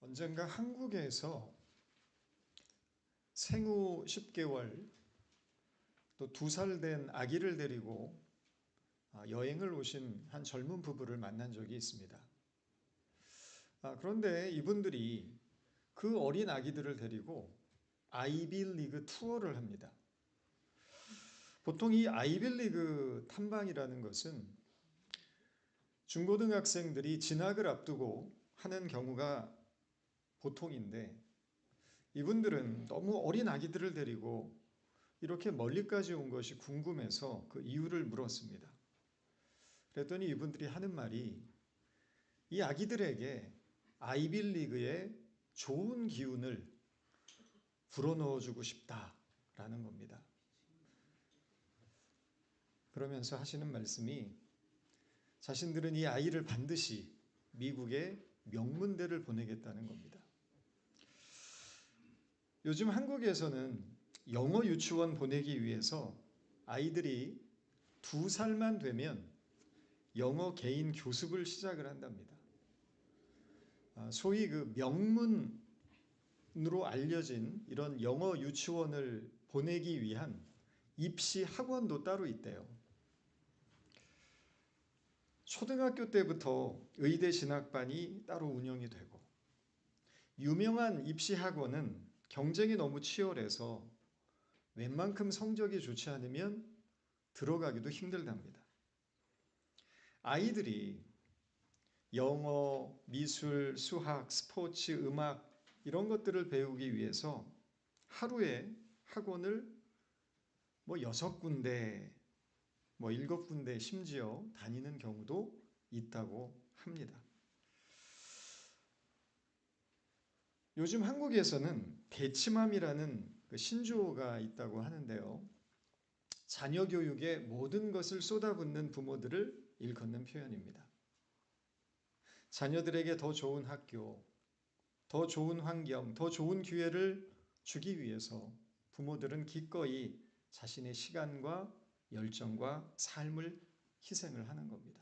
언젠가 한국에서 생후 10개월 또 2살 된 아기를 데리고 여행을 오신 한 젊은 부부를 만난 적이 있습니다. 그런데 이분들이 그 어린 아기들을 데리고 아이빌리그 투어를 합니다. 보통 이 아이빌리그 탐방이라는 것은 중고등학생들이 진학을 앞두고 하는 경우가 보통인데, 이분들은 너무 어린 아기들을 데리고 이렇게 멀리까지 온 것이 궁금해서 그 이유를 물었습니다. 그랬더니 이분들이 하는 말이 이 아기들에게 아이빌리그의 좋은 기운을 불어넣어주고 싶다라는 겁니다. 그러면서 하시는 말씀이 자신들은 이 아이를 반드시 미국의 명문대를 보내겠다는 겁니다. 요즘 한국에서는 영어 유치원 보내기 위해서 아이들이 2살만 되면 영어 개인 교습을 시작을 한답니다. 소위 그 명문으로 알려진 이런 영어 유치원을 보내기 위한 입시 학원도 따로 있대요. 초등학교 때부터 의대 진학반이 따로 운영이 되고, 유명한 입시 학원은 경쟁이 너무 치열해서 웬만큼 성적이 좋지 않으면 들어가기도 힘들답니다. 아이들이 영어, 미술, 수학, 스포츠, 음악 이런 것들을 배우기 위해서 하루에 학원을 6군데, 7군데 심지어 다니는 경우도 있다고 합니다. 요즘 한국에서는 대치맘이라는 그 신조어가 있다고 하는데요. 자녀 교육에 모든 것을 쏟아붓는 부모들을 일컫는 표현입니다. 자녀들에게 더 좋은 학교, 더 좋은 환경, 더 좋은 기회를 주기 위해서 부모들은 기꺼이 자신의 시간과 열정과 삶을 희생을 하는 겁니다.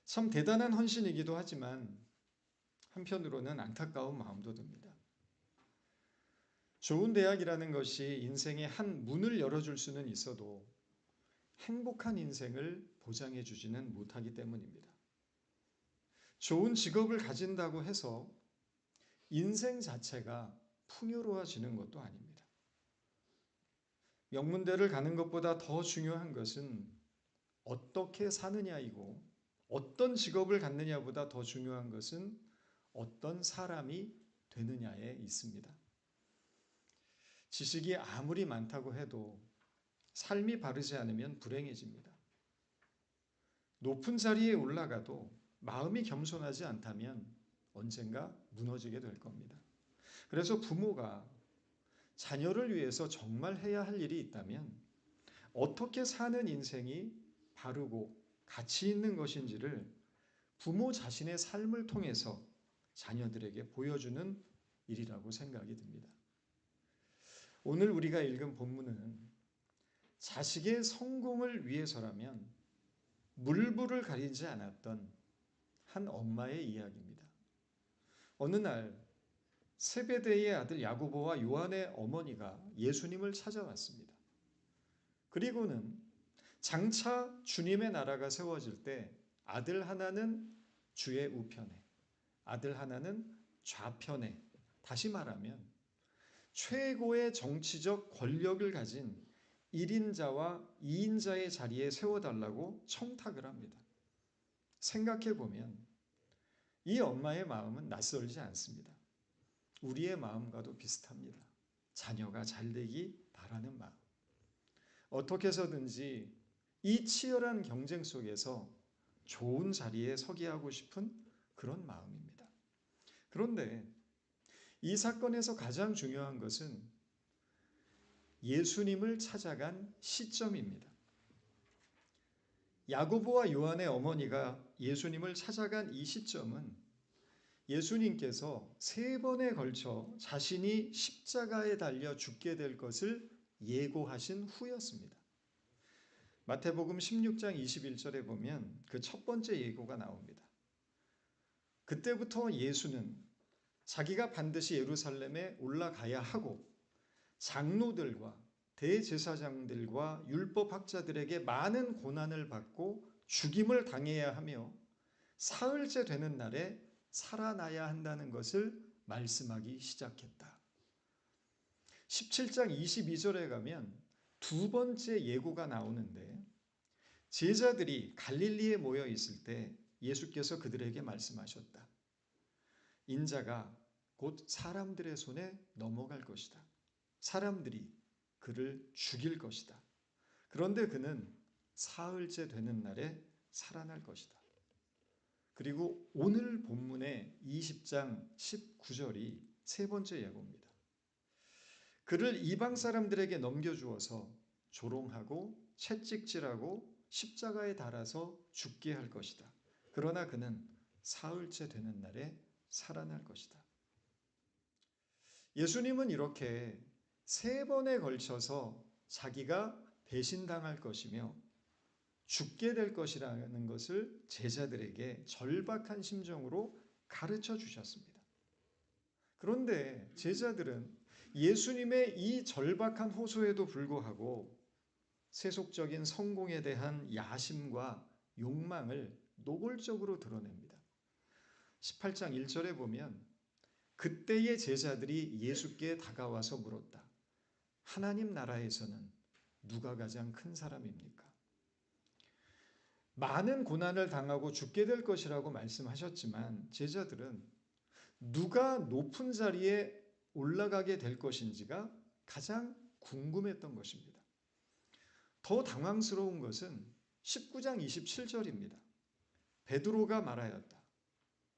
참 대단한 헌신이기도 하지만 한편으로는 안타까운 마음도 듭니다. 좋은 대학이라는 것이 인생의 한 문을 열어줄 수는 있어도 행복한 인생을 보장해 주지는 못하기 때문입니다. 좋은 직업을 가진다고 해서 인생 자체가 풍요로워지는 것도 아닙니다. 명문대를 가는 것보다 더 중요한 것은 어떻게 사느냐이고, 어떤 직업을 갖느냐보다 더 중요한 것은 어떤 사람이 되느냐에 있습니다. 지식이 아무리 많다고 해도 삶이 바르지 않으면 불행해집니다. 높은 자리에 올라가도 마음이 겸손하지 않다면 언젠가 무너지게 될 겁니다. 그래서 부모가 자녀를 위해서 정말 해야 할 일이 있다면 어떻게 사는 인생이 바르고 가치 있는 것인지를 부모 자신의 삶을 통해서 자녀들에게 보여주는 일이라고 생각이 듭니다. 오늘 우리가 읽은 본문은 자식의 성공을 위해서라면 물불을 가리지 않았던 한 엄마의 이야기입니다. 어느 날 세베대의 아들 야고보와 요한의 어머니가 예수님을 찾아왔습니다. 그리고는 장차 주님의 나라가 세워질 때 아들 하나는 주의 우편에, 아들 하나는 좌편에, 다시 말하면 최고의 정치적 권력을 가진 1인자와 2인자의 자리에 세워달라고 청탁을 합니다. 생각해보면 이 엄마의 마음은 낯설지 않습니다. 우리의 마음과도 비슷합니다. 자녀가 잘 되기 바라는 마음. 어떻게 해서든지 이 치열한 경쟁 속에서 좋은 자리에 서게 하고 싶은 그런 마음입니다. 그런데 이 사건에서 가장 중요한 것은 예수님을 찾아간 시점입니다. 야고보와 요한의 어머니가 예수님을 찾아간 이 시점은 예수님께서 3번에 걸쳐 자신이 십자가에 달려 죽게 될 것을 예고하신 후였습니다. 마태복음 16장 21절에 보면 그 첫 번째 예고가 나옵니다. 그때부터 예수는 자기가 반드시 예루살렘에 올라가야 하고 장로들과 대제사장들과 율법학자들에게 많은 고난을 받고 죽임을 당해야 하며 사흘째 되는 날에 살아나야 한다는 것을 말씀하기 시작했다. 17장 22절에 가면 두 번째 예고가 나오는데 제자들이 갈릴리에 모여 있을 때 예수께서 그들에게 말씀하셨다. 인자가 곧 사람들의 손에 넘어갈 것이다. 사람들이 그를 죽일 것이다. 그런데 그는 사흘째 되는 날에 살아날 것이다. 그리고 오늘 본문의 20장 19절이 세 번째 예고입니다. 그를 이방 사람들에게 넘겨주어서 조롱하고 채찍질하고 십자가에 달아서 죽게 할 것이다. 그러나 그는 사흘째 되는 날에 살아날 것이다. 예수님은 이렇게 세 번에 걸쳐서 자기가 배신당할 것이며 죽게 될 것이라는 것을 제자들에게 절박한 심정으로 가르쳐 주셨습니다. 그런데 제자들은 예수님의 이 절박한 호소에도 불구하고 세속적인 성공에 대한 야심과 욕망을 노골적으로 드러냅니다. 18장 1절에 보면 그때의 제자들이 예수께 다가와서 물었다. 하나님 나라에서는 누가 가장 큰 사람입니까? 많은 고난을 당하고 죽게 될 것이라고 말씀하셨지만 제자들은 누가 높은 자리에 올라가게 될 것인지가 가장 궁금했던 것입니다. 더 당황스러운 것은 19장 27절입니다. 베드로가 말하였다.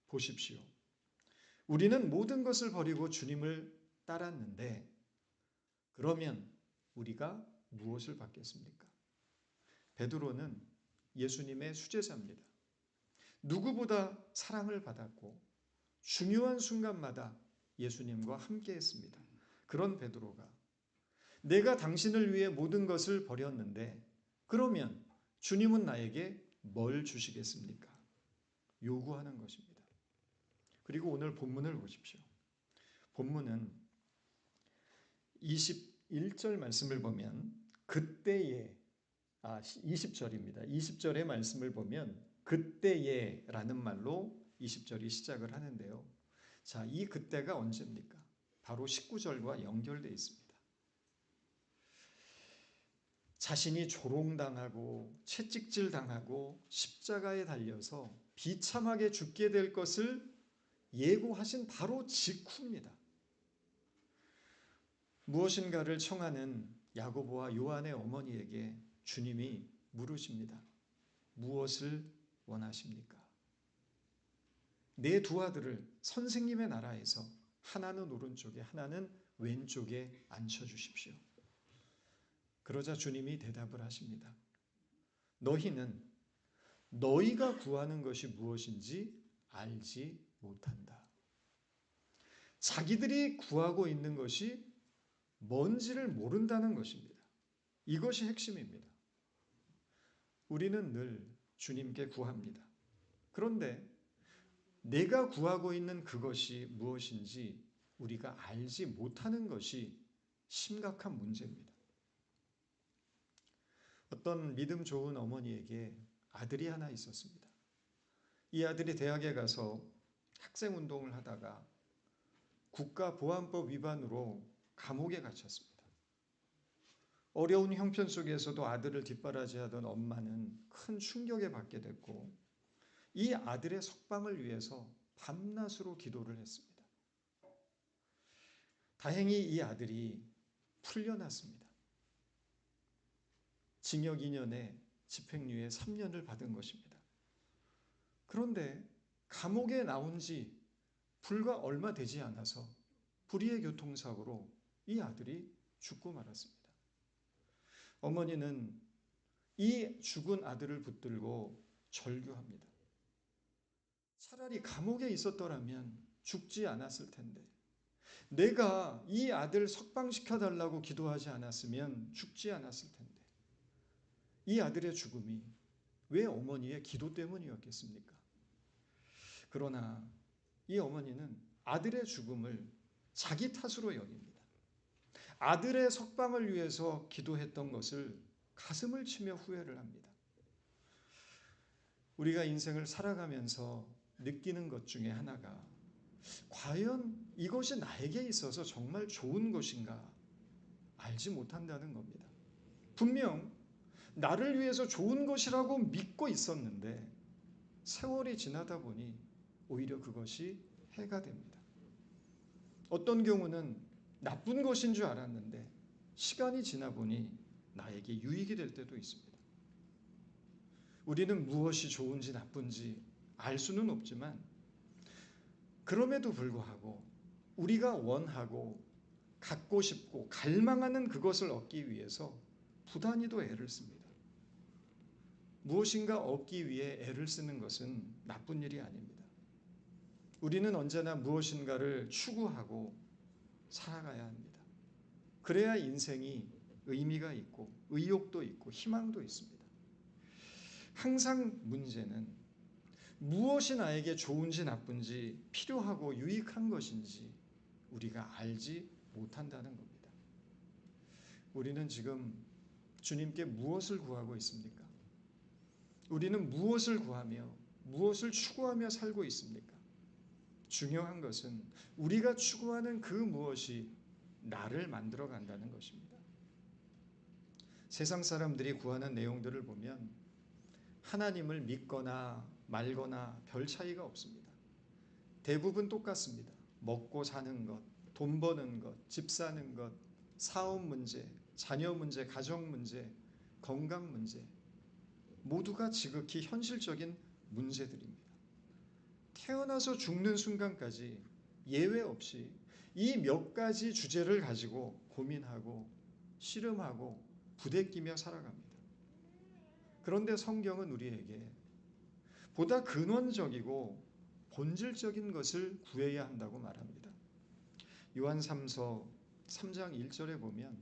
보십시오. 우리는 모든 것을 버리고 주님을 따랐는데 그러면 우리가 무엇을 받겠습니까? 베드로는 예수님의 수제자입니다. 누구보다 사랑을 받았고 중요한 순간마다 예수님과 함께했습니다. 그런 베드로가 내가 당신을 위해 모든 것을 버렸는데 그러면 주님은 나에게 뭘 주시겠습니까? 요구하는 것입니다. 그리고 오늘 본문을 보십시오. 본문은 21절 말씀을 보면 그때에 20절입니다. 20절의 말씀을 보면 그때에라는 말로 20절이 시작을 하는데요. 자, 이 그때가 언제입니까? 바로 19절과 연결되어 있습니다. 자신이 조롱당하고 채찍질당하고 십자가에 달려서 비참하게 죽게 될 것을 예고하신 바로 직후입니다. 무엇인가를 청하는 야고보와 요한의 어머니에게 주님이 물으십니다. 무엇을 원하십니까? 내 두 아들을 선생님의 나라에서 하나는 오른쪽에 하나는 왼쪽에 앉혀주십시오. 그러자 주님이 대답을 하십니다. 너희는 너희가 구하는 것이 무엇인지 알지 못한다. 자기들이 구하고 있는 것이 뭔지를 모른다는 것입니다. 이것이 핵심입니다. 우리는 늘 주님께 구합니다. 그런데 내가 구하고 있는 그것이 무엇인지 우리가 알지 못하는 것이 심각한 문제입니다. 어떤 믿음 좋은 어머니에게 아들이 하나 있었습니다. 이 아들이 대학에 가서 학생운동을 하다가 국가보안법 위반으로 감옥에 갇혔습니다. 어려운 형편 속에서도 아들을 뒷바라지하던 엄마는 큰 충격에 받게 됐고 이 아들의 석방을 위해서 밤낮으로 기도를 했습니다. 다행히 이 아들이 풀려났습니다. 징역 2년에 집행유예 3년을 받은 것입니다. 그런데 감옥에 나온 지 불과 얼마 되지 않아서 불의의 교통사고로 이 아들이 죽고 말았습니다. 어머니는 이 죽은 아들을 붙들고 절규합니다. 차라리 감옥에 있었더라면 죽지 않았을 텐데 내가 이 아들 석방시켜달라고 기도하지 않았으면 죽지 않았을 텐데 이 아들의 죽음이 왜 어머니의 기도 때문이었겠습니까? 그러나 이 어머니는 아들의 죽음을 자기 탓으로 여깁니다. 아들의 석방을 위해서 기도했던 것을 가슴을 치며 후회를 합니다. 우리가 인생을 살아가면서 느끼는 것 중에 하나가 과연 이것이 나에게 있어서 정말 좋은 것인가 알지 못한다는 겁니다. 분명 나를 위해서 좋은 것이라고 믿고 있었는데 세월이 지나다 보니 오히려 그것이 해가 됩니다. 어떤 경우는 나쁜 것인 줄 알았는데 시간이 지나 보니 나에게 유익이 될 때도 있습니다. 우리는 무엇이 좋은지 나쁜지 알 수는 없지만 그럼에도 불구하고 우리가 원하고 갖고 싶고 갈망하는 그것을 얻기 위해서 부단히도 애를 씁니다. 무엇인가 얻기 위해 애를 쓰는 것은 나쁜 일이 아닙니다. 우리는 언제나 무엇인가를 추구하고 살아가야 합니다. 그래야 인생이 의미가 있고 의욕도 있고 희망도 있습니다. 항상 문제는 무엇이 나에게 좋은지 나쁜지 필요하고 유익한 것인지 우리가 알지 못한다는 겁니다. 우리는 지금 주님께 무엇을 구하고 있습니까? 우리는 무엇을 구하며 무엇을 추구하며 살고 있습니까? 중요한 것은 우리가 추구하는 그 무엇이 나를 만들어 간다는 것입니다. 세상 사람들이 구하는 내용들을 보면 하나님을 믿거나 말거나 별 차이가 없습니다. 대부분 똑같습니다. 먹고 사는 것, 돈 버는 것, 집 사는 것, 사업 문제, 자녀 문제, 가정 문제, 건강 문제, 모두가 지극히 현실적인 문제들입니다. 태어나서 죽는 순간까지 예외 없이 이 몇 가지 주제를 가지고 고민하고 씨름하고 부대끼며 살아갑니다. 그런데 성경은 우리에게 보다 근원적이고 본질적인 것을 구해야 한다고 말합니다. 요한 3서 3장 1절에 보면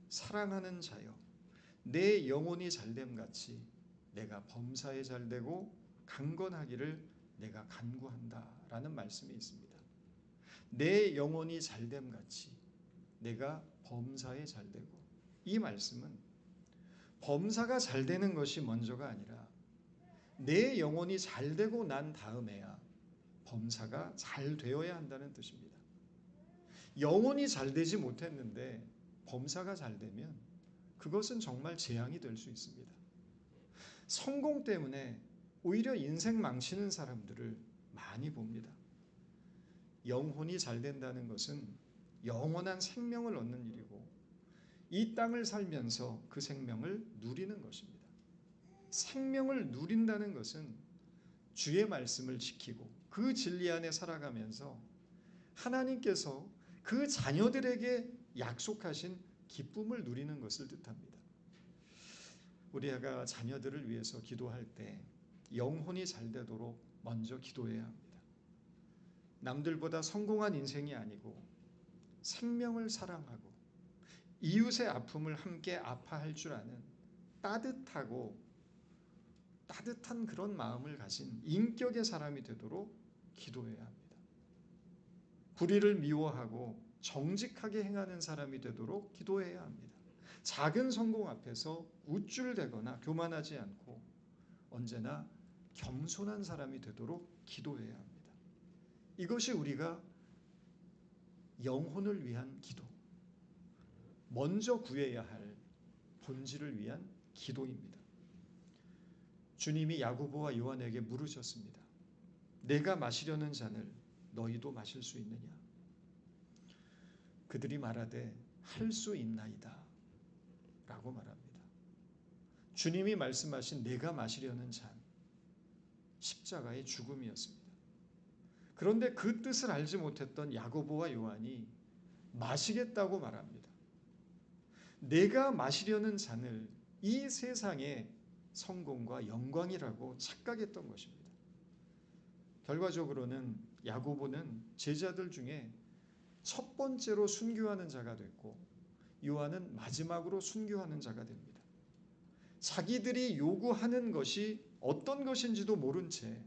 사랑하는 자여 내 영혼이 잘됨 같이 내가 범사에 잘되고 강건하기를 내가 간구한다 라는 말씀이 있습니다. 내 영혼이 잘됨 같이 내가 범사에 잘되고, 이 말씀은 범사가 잘되는 것이 먼저가 아니라 내 영혼이 잘되고 난 다음에야 범사가 잘 되어야 한다는 뜻입니다. 영혼이 잘되지 못했는데 범사가 잘되면 그것은 정말 재앙이 될 수 있습니다. 성공 때문에 오히려 인생 망치는 사람들을 많이 봅니다. 영혼이 잘 된다는 것은 영원한 생명을 얻는 일이고 이 땅을 살면서 그 생명을 누리는 것입니다. 생명을 누린다는 것은 주의 말씀을 지키고 그 진리 안에 살아가면서 하나님께서 그 자녀들에게 약속하신 기쁨을 누리는 것을 뜻합니다. 우리가 자녀들을 위해서 기도할 때 영혼이 잘 되도록 먼저 기도해야 합니다. 남들보다 성공한 인생이 아니고 생명을 사랑하고 이웃의 아픔을 함께 아파할 줄 아는 따뜻한 그런 마음을 가진 인격의 사람이 되도록 기도해야 합니다. 불의를 미워하고 정직하게 행하는 사람이 되도록 기도해야 합니다. 작은 성공 앞에서 우쭐대거나 교만하지 않고 언제나 겸손한 사람이 되도록 기도해야 합니다. 이것이 우리가 영혼을 위한 기도, 먼저 구해야 할 본질을 위한 기도입니다. 주님이 야고보와 요한에게 물으셨습니다. 내가 마시려는 잔을 너희도 마실 수 있느냐? 그들이 말하되 할 수 있나이다 라고 말합니다. 주님이 말씀하신 내가 마시려는 잔, 십자가의 죽음이었습니다. 그런데 그 뜻을 알지 못했던 야고보와 요한이 마시겠다고 말합니다. 내가 마시려는 잔을 이 세상의 성공과 영광이라고 착각했던 것입니다. 결과적으로는 야고보는 제자들 중에 첫 번째로 순교하는 자가 됐고 요한은 마지막으로 순교하는 자가 됩니다. 자기들이 요구하는 것이 어떤 것인지도 모른 채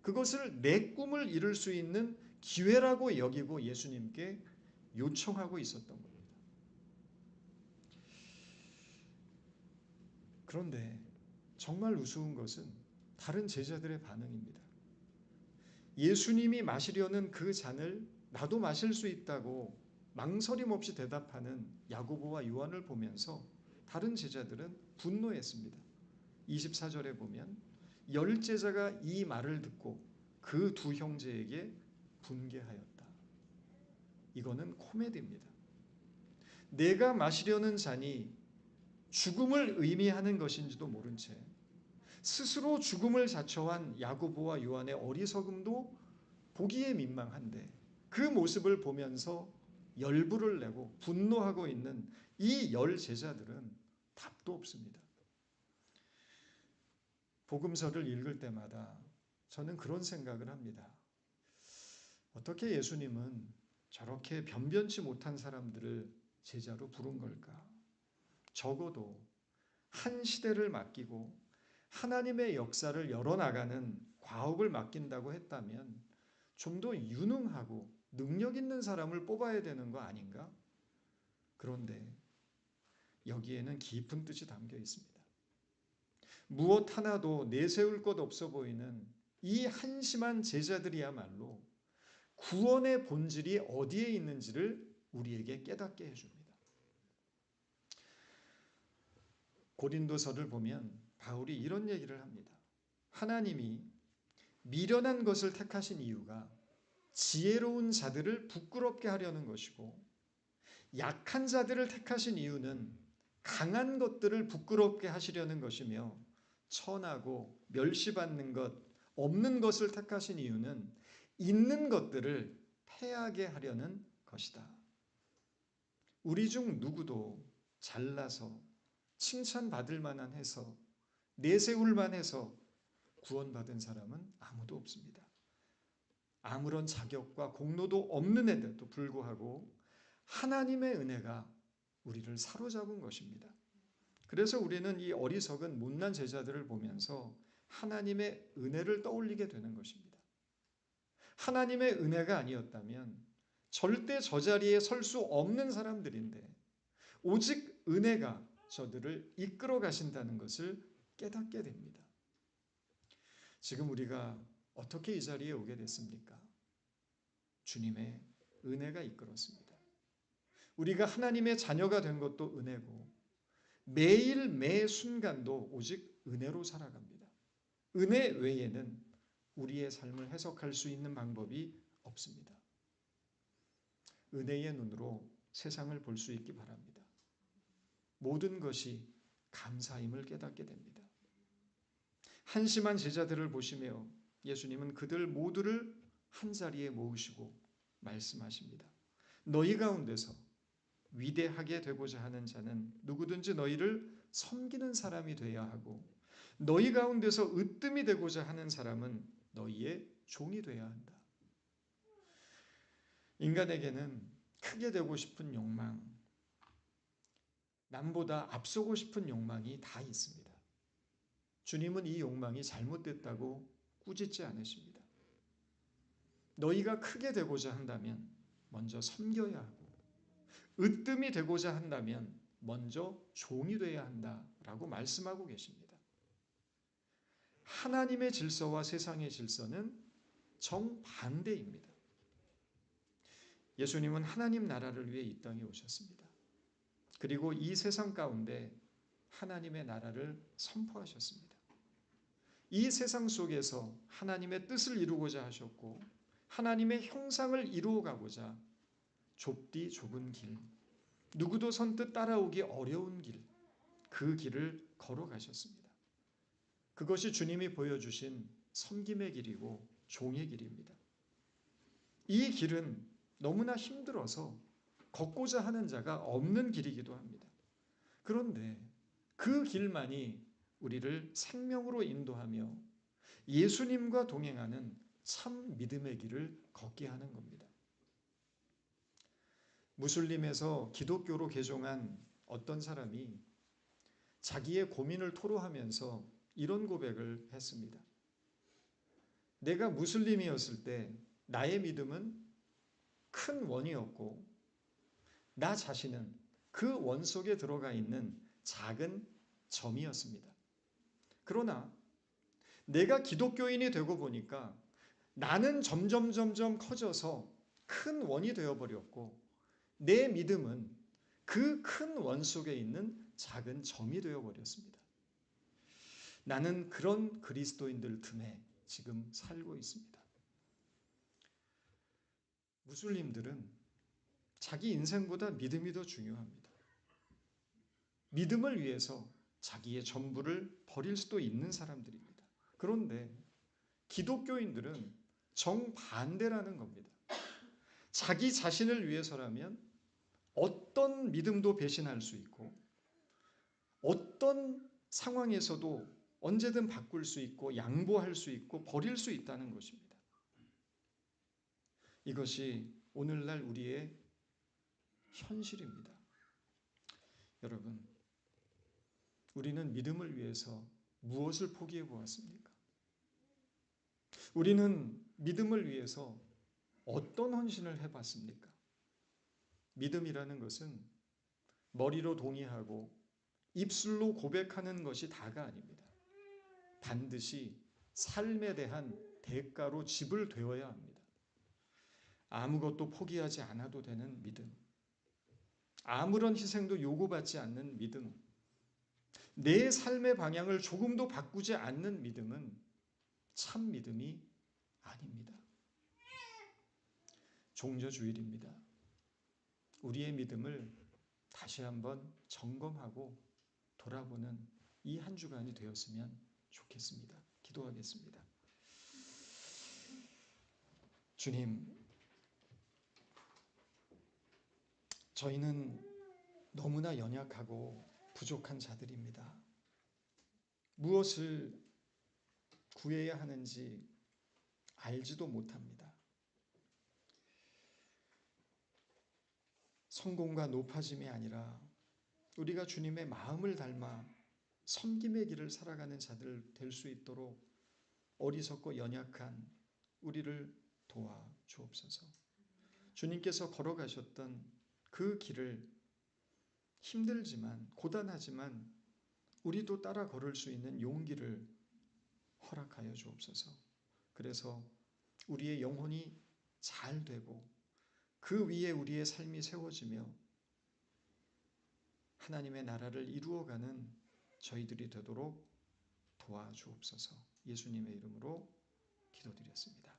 그것을 내 꿈을 이룰 수 있는 기회라고 여기고 예수님께 요청하고 있었던 겁니다. 그런데 정말 우스운 것은 다른 제자들의 반응입니다. 예수님이 마시려는 그 잔을 나도 마실 수 있다고 망설임 없이 대답하는 야고보와 요한을 보면서 다른 제자들은 분노했습니다. 24절에 보면 10제자가 이 말을 듣고 그 두 형제에게 분개하였다. 이거는 코미디입니다. 내가 마시려는 잔이 죽음을 의미하는 것인지도 모른 채 스스로 죽음을 자처한 야고보와 요한의 어리석음도 보기에 민망한데 그 모습을 보면서 열불을 내고 분노하고 있는 이 10제자들은 답도 없습니다. 복음서를 읽을 때마다 저는 그런 생각을 합니다. 어떻게 예수님은 저렇게 변변치 못한 사람들을 제자로 부른 걸까? 적어도 한 시대를 맡기고 하나님의 역사를 열어나가는 과업을 맡긴다고 했다면 좀 더 유능하고 능력 있는 사람을 뽑아야 되는 거 아닌가? 그런데 여기에는 깊은 뜻이 담겨 있습니다. 무엇 하나도 내세울 것 없어 보이는 이 한심한 제자들이야말로 구원의 본질이 어디에 있는지를 우리에게 깨닫게 해줍니다. 고린도서를 보면 바울이 이런 얘기를 합니다. 하나님이 미련한 것을 택하신 이유가 지혜로운 자들을 부끄럽게 하려는 것이고 약한 자들을 택하신 이유는 강한 것들을 부끄럽게 하시려는 것이며 천하고 멸시받는 것, 없는 것을 택하신 이유는 있는 것들을 패하게 하려는 것이다. 우리 중 누구도 잘나서 칭찬받을 만한 해서 내세울 만해서 구원받은 사람은 아무도 없습니다. 아무런 자격과 공로도 없는 애들도 불구하고 하나님의 은혜가 우리를 사로잡은 것입니다. 그래서 우리는 이 어리석은 못난 제자들을 보면서 하나님의 은혜를 떠올리게 되는 것입니다. 하나님의 은혜가 아니었다면 절대 저 자리에 설 수 없는 사람들인데 오직 은혜가 저들을 이끌어 가신다는 것을 깨닫게 됩니다. 지금 우리가 어떻게 이 자리에 오게 됐습니까? 주님의 은혜가 이끌었습니다. 우리가 하나님의 자녀가 된 것도 은혜고 매일 매 순간도 오직 은혜로 살아갑니다. 은혜 외에는 우리의 삶을 해석할 수 있는 방법이 없습니다. 은혜의 눈으로 세상을 볼 수 있기 바랍니다. 모든 것이 감사임을 깨닫게 됩니다. 한심한 제자들을 보시며 예수님은 그들 모두를 한자리에 모으시고 말씀하십니다. 너희 가운데서 위대하게 되고자 하는 자는 누구든지 너희를 섬기는 사람이 되어야 하고 너희 가운데서 으뜸이 되고자 하는 사람은 너희의 종이 되어야 한다. 인간에게는 크게 되고 싶은 욕망, 남보다 앞서고 싶은 욕망이 다 있습니다. 주님은 이 욕망이 잘못됐다고 꾸짖지 않으십니다. 너희가 크게 되고자 한다면 먼저 섬겨야 하고 으뜸이 되고자 한다면 먼저 종이 되어야 한다라고 말씀하고 계십니다. 하나님의 질서와 세상의 질서는 정반대입니다. 예수님은 하나님 나라를 위해 이 땅에 오셨습니다. 그리고 이 세상 가운데 하나님의 나라를 선포하셨습니다. 이 세상 속에서 하나님의 뜻을 이루고자 하셨고 하나님의 형상을 이루어 가고자 좁디 좁은 길, 누구도 선뜻 따라오기 어려운 길, 그 길을 걸어가셨습니다. 그것이 주님이 보여주신 섬김의 길이고 종의 길입니다. 이 길은 너무나 힘들어서 걷고자 하는 자가 없는 길이기도 합니다. 그런데 그 길만이 우리를 생명으로 인도하며 예수님과 동행하는 참 믿음의 길을 걷게 하는 겁니다. 무슬림에서 기독교로 개종한 어떤 사람이 자기의 고민을 토로하면서 이런 고백을 했습니다. 내가 무슬림이었을 때 나의 믿음은 큰 원이었고 나 자신은 그 원 속에 들어가 있는 작은 점이었습니다. 그러나 내가 기독교인이 되고 보니까 나는 점점 커져서 큰 원이 되어버렸고 내 믿음은 그 큰 원 속에 있는 작은 점이 되어버렸습니다. 나는 그런 그리스도인들 틈에 지금 살고 있습니다. 무슬림들은 자기 인생보다 믿음이 더 중요합니다. 믿음을 위해서 자기의 전부를 버릴 수도 있는 사람들입니다. 그런데 기독교인들은 정반대라는 겁니다. 자기 자신을 위해서라면 어떤 믿음도 배신할 수 있고 어떤 상황에서도 언제든 바꿀 수 있고 양보할 수 있고 버릴 수 있다는 것입니다. 이것이 오늘날 우리의 현실입니다. 여러분, 우리는 믿음을 위해서 무엇을 포기해 보았습니까? 우리는 믿음을 위해서 어떤 헌신을 해봤습니까? 믿음이라는 것은 머리로 동의하고 입술로 고백하는 것이 다가 아닙니다. 반드시 삶에 대한 대가로 지불되어야 합니다. 아무것도 포기하지 않아도 되는 믿음, 아무런 희생도 요구받지 않는 믿음, 내 삶의 방향을 조금도 바꾸지 않는 믿음은 참 믿음이 아닙니다. 종려주일입니다. 우리의 믿음을 다시 한번 점검하고 돌아보는 이 한 주간이 되었으면 좋겠습니다. 기도하겠습니다. 주님, 저희는 너무나 연약하고 부족한 자들입니다. 무엇을 구해야 하는지 알지도 못합니다. 성공과 높아짐이 아니라 우리가 주님의 마음을 닮아 섬김의 길을 살아가는 자들 될 수 있도록 어리석고 연약한 우리를 도와 주옵소서. 주님께서 걸어가셨던 그 길을 힘들지만 고단하지만 우리도 따라 걸을 수 있는 용기를 허락하여 주옵소서. 그래서 우리의 영혼이 잘 되고 그 위에 우리의 삶이 세워지며 하나님의 나라를 이루어가는 저희들이 되도록 도와주옵소서. 예수님의 이름으로 기도드렸습니다.